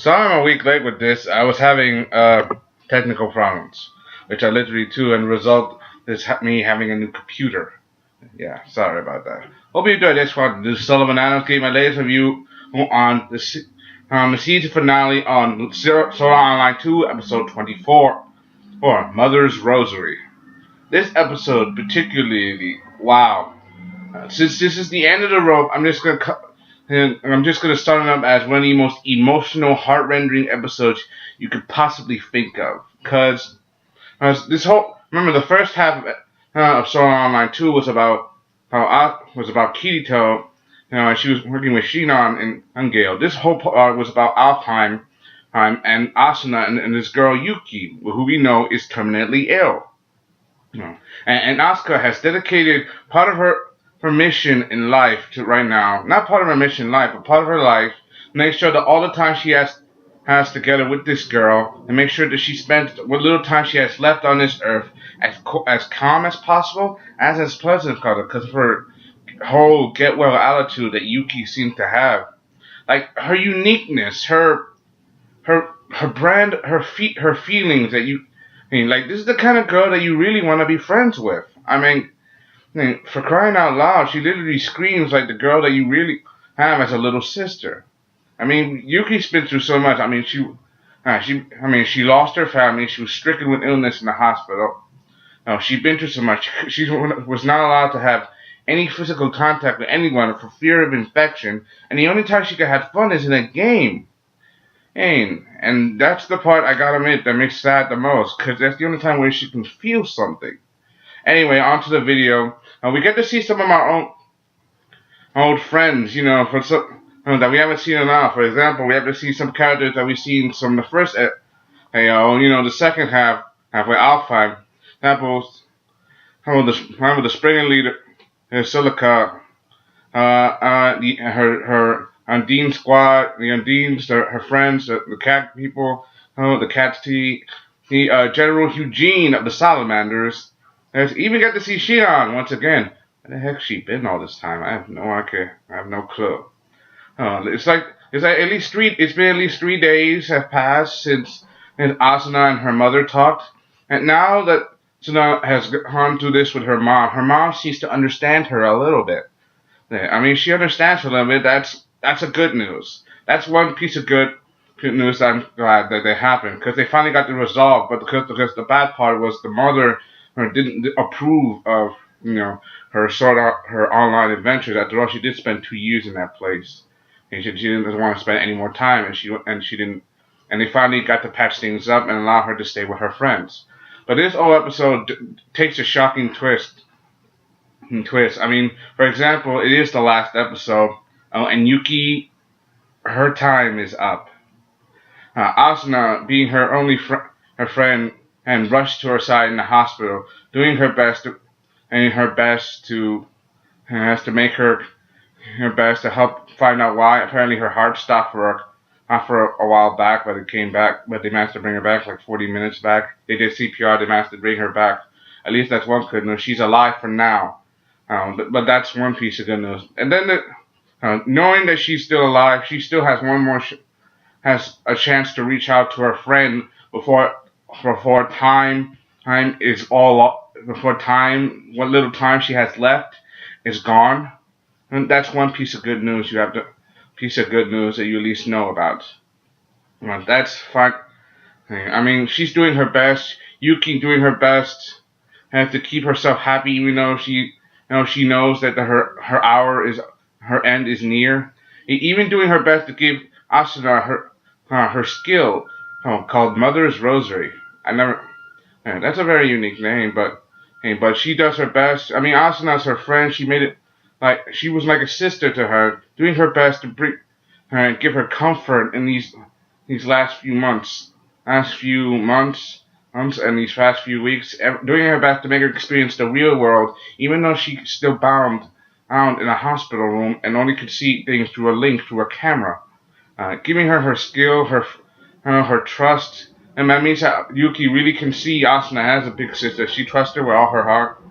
Sorry I'm a week late with this. I was having technical problems, which I literally too, and the result is me having a new computer. Yeah, sorry about that. Hope you enjoyed this one. This is Sullivan Adams gave my latest review on the season finale on Sword Online 2, episode 24, or Mother's Rosary. This episode particularly, wow. Since this is the end of the rope, I'm just gonna start it up as one of the most emotional, heart-rending episodes you could possibly think of. Cause this whole remember the first half of Sword Online 2 was about Kirito, and she was working with Shinon and Gale. This whole part was about Alfheim, and Asuna and this girl Yuki, who we know is terminally ill. And Asuka has dedicated part of her mission in life to right now, not part of her mission in life, but part of her life, make sure that all the time she has together with this girl, and make sure that she spends what little time she has left on this earth as calm as possible, as pleasant as possible, because of her whole get well attitude that Yuki seems to have, like her uniqueness, her brand, her feelings that you. I mean, like this is the kind of girl that you really want to be friends with. I mean, for crying out loud, she literally screams like the girl that you really have as a little sister. I mean, Yuki's been through so much. She lost her family. She was stricken with illness in the hospital. She'd been through so much. She was not allowed to have any physical contact with anyone for fear of infection. And the only time she could have fun is in a game. And that's the part I gotta admit that makes sad the most, because that's the only time where she can feel something. Anyway, on to the video. We get to see some of our own old friends, that we haven't seen in a while. For example, we have to see some characters that we've seen from the first, the second half with Alpha. Examples, the spring leader, Silica, her Undine squad, the Undines, her friends, the cat people, the cat's tea, the General Eugene of the Salamanders. There's even get to see Shion once again. Where the heck she been all this time? I have no idea. I have no clue. It's like at least three. It's been at least 3 days have passed since Asuna and her mother talked, and now that Asuna has gone through this with her mom seems to understand her a little bit. Yeah, I mean, she understands her a little bit. That's a good news. That's one piece of good news that I'm glad that they happened, because they finally got the resolve. But because the bad part was the mother didn't approve of her online adventures. After all, she did spend 2 years in that place, and she didn't want to spend any more time, and she didn't. And they finally got to patch things up and allow her to stay with her friends. But this whole episode takes a shocking twist. I mean, for example, it is the last episode, and Yuki, her time is up. Asuna, being her only her friend, and rushed to her side in the hospital, doing her best has to make her best to help find out why. Apparently, her heart stopped for a while back, but it came back. But they managed to bring her back like 40 minutes back. They did CPR. They managed to bring her back. At least that's one good news. She's alive for now. But that's one piece of good news. And then knowing that she's still alive, she still has has a chance to reach out to her friend before time is all up, before time, what little time she has left is gone. And that's one piece of good news piece of good news that you at least know about. Well, that's fine. I mean, she's doing her best. Yuki doing her best. Has to keep herself happy, even though she knows that her end is near. Even doing her best to give Asuna her skill called Mother's Rosary. That's a very unique name, but she does her best. I mean, Asuna's her friend. She made it like she was like a sister to her, doing her best to bring her and give her comfort in these last few months, and these past few weeks, doing her best to make her experience the real world, even though she's still bound in a hospital room and only could see things through a link through a camera. Giving her skill, her trust, and that means that Yuki really can see Asuna as a big sister. She trusts her with all her heart.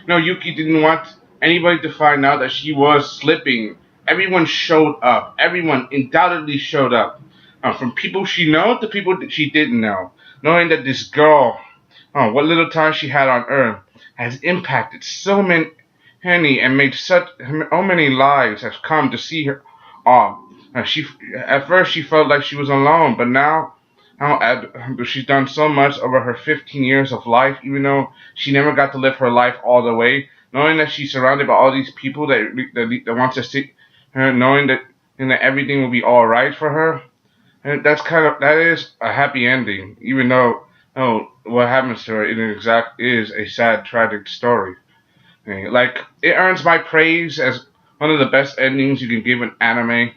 No, Yuki didn't want anybody to find out that she was slipping. Everyone showed up. Everyone undoubtedly showed up. from people she knows to people that she didn't know, knowing that this girl, what little time she had on Earth, has impacted so many and made such so many lives have come to see her. She at first she felt like she was alone, but now she's done so much over her 15 years of life, even though she never got to live her life all the way. Knowing that she's surrounded by all these people that wants to see her, knowing that everything will be all right for her, and that is a happy ending, even though what happens to her is a sad, tragic story. Like it earns my praise as one of the best endings you can give an anime.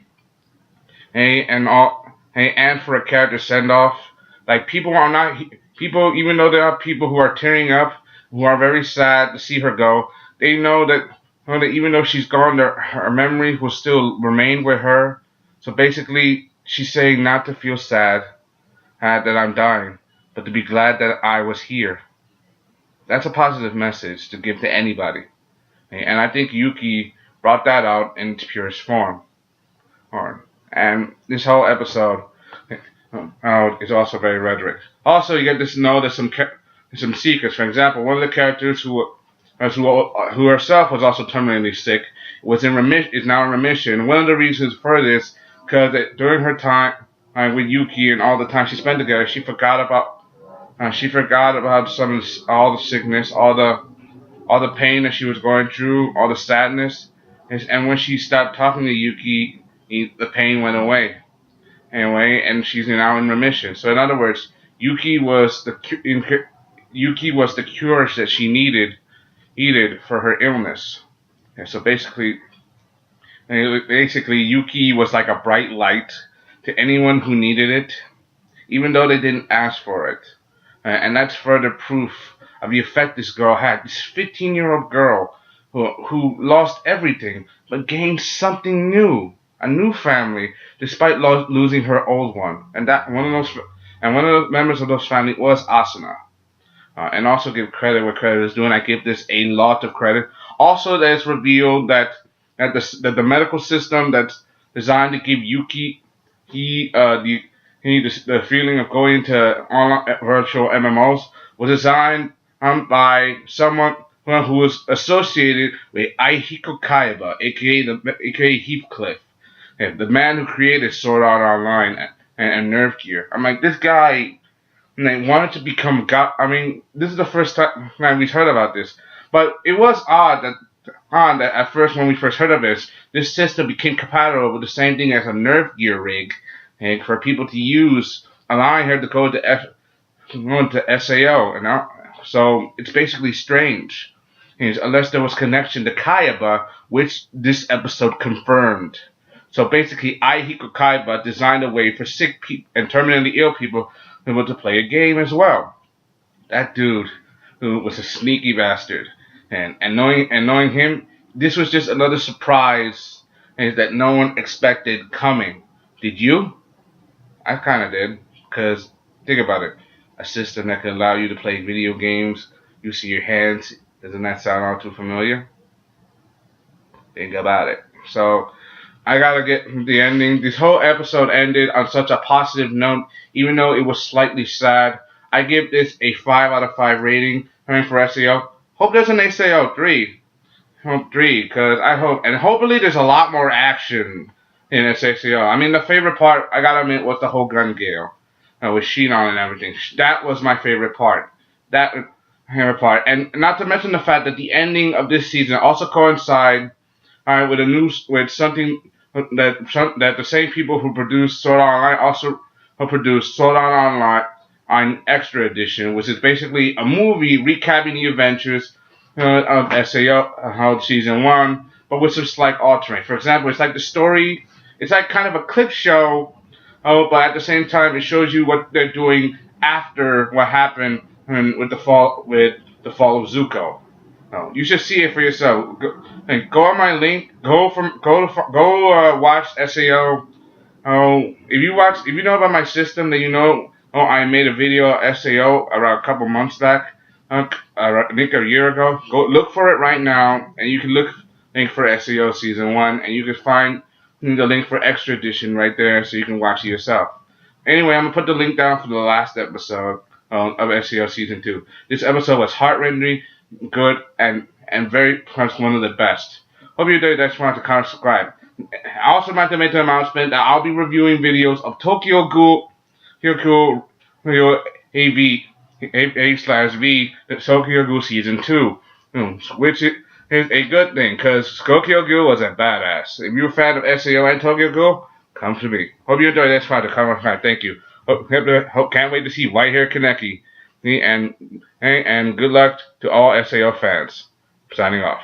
And for a character send off, like people are not people, even though there are people who are tearing up, who are very sad to see her go. They know that even though she's gone, her memory will still remain with her. So basically, she's saying not to feel sad that I'm dying, but to be glad that I was here. That's a positive message to give to anybody. And I think Yuki brought that out in its purest form. And this whole episode is also very rhetoric. Also, you get to know that some secrets. For example, one of the characters who herself was also terminally sick is now in remission. One of the reasons for this, because during her time with Yuki and all the time she spent together, she forgot about all the sickness, all the pain that she was going through, all the sadness, and when she stopped talking to Yuki, the pain went away. Anyway, and she's now in remission. So in other words, Yuki was the cure that she needed for her illness. And so basically, Yuki was like a bright light to anyone who needed it, even though they didn't ask for it. And that's further proof of the effect this girl had. This 15-year-old girl who lost everything but gained something new, a new family, despite losing her old one. And one of the members of those family was Asuna. And also give credit where credit is due, and I give this a lot of credit. Also, that it's revealed that the medical system that's designed to give Yuki the feeling of going to online virtual MMOs was designed by someone who was associated with Aihiko Kaiba, aka Heathcliff, the man who created Sword Art Online and Nerve Gear. I'm like, this guy and they wanted to become God. I mean, this is the first time we've heard about this, but it was odd that at first when we first heard of this system became compatible with the same thing as a Nerve Gear rig, and for people to use, allowing her to go to SAO, so it's basically strange, unless there was connection to Kayaba, which this episode confirmed. So basically, Aihiko Kaiba designed a way for sick people and terminally ill people able to play a game as well. That dude who was a sneaky bastard, and knowing him, this was just another surprise that no one expected coming. Did you? I kind of did, because think about it. A system that can allow you to play video games using your hands. Doesn't that sound all too familiar? Think about it. So, I gotta get the ending. This whole episode ended on such a positive note, even though it was slightly sad. I give this a 5 out of 5 rating. For SAO. Hope there's an SAO 3. Hope 3, because and hopefully there's a lot more action in SAO. I mean, the favorite part, I gotta admit, was the whole gun gale with Shinon and everything. That was my favorite part. And not to mention the fact that the ending of this season also coincides with something that the same people who produced Sword Art Online also who produced Sword Art Online on Extra Edition, which is basically a movie recapping the adventures of SAO Season 1, but with some slight altering. For example, it's like the story, it's like kind of a clip show, but at the same time, it shows you what they're doing after what happened with the fall of Zuko. No, you should see it for yourself. Go on my link. Watch SAO. If you know about my system, then you know. I made a video of SAO around a couple months back. I think a year ago. Go look for it right now, and you can link for SAO Season 1, and you can find the link for Extra Edition right there, so you can watch it yourself. Anyway, I'm gonna put the link down for the last episode of SEO season 2. This episode was heart-rending, good, and very much one of the best. Hope you enjoyed. Just wanted to kind of subscribe. I also want to make the announcement that I'll be reviewing videos of Tokyo Ghoul, AV, A/V, Tokyo Ghoul season 2, which is a good thing because Tokyo Ghoul was a badass. If you're a fan of SEO and Tokyo Ghoul, come to me. Hope you enjoyed this part. Thank you. Can't wait to see White Hair Kaneki. And good luck to all SAO fans. Signing off.